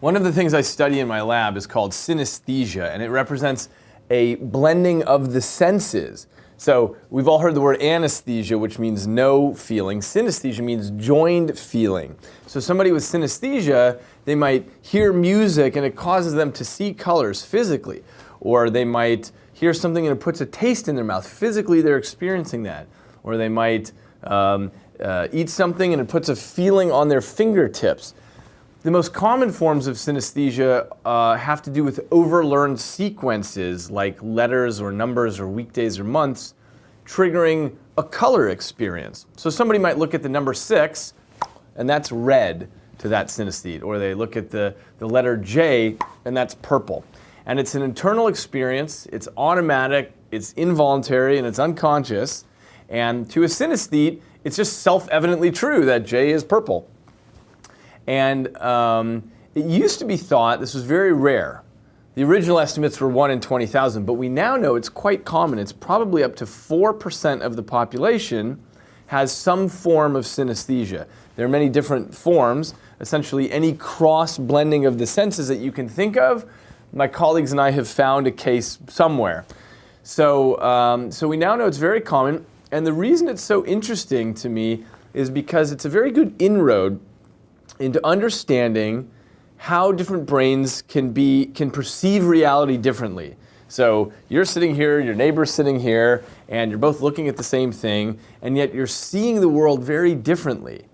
One of the things I study in my lab is called synesthesia, and it represents a blending of the senses. So we've all heard the word anesthesia, which means no feeling. Synesthesia means joined feeling. So somebody with synesthesia, they might hear music and it causes them to see colors physically. Or they might hear something and it puts a taste in their mouth. Physically, they're experiencing that. Or they might eat something and it puts a feeling on their fingertips. The most common forms of synesthesia have to do with overlearned sequences like letters or numbers or weekdays or months triggering a color experience. So somebody might look at the number 6 and that's red to that synesthete, or they look at the letter J and that's purple. And it's an internal experience, it's automatic, it's involuntary, and it's unconscious. And to a synesthete, it's just self-evidently true that J is purple. And it used to be thought, this was very rare, the original estimates were 1 in 20,000, but we now know it's quite common. It's probably up to 4% of the population has some form of synesthesia. There are many different forms, essentially any cross-blending of the senses that you can think of. My colleagues and I have found a case somewhere. So we now know it's very common, and the reason it's so interesting to me is because it's a very good inroad into understanding how different brains can perceive reality differently. So you're sitting here, your neighbor's sitting here, and you're both looking at the same thing, and yet you're seeing the world very differently.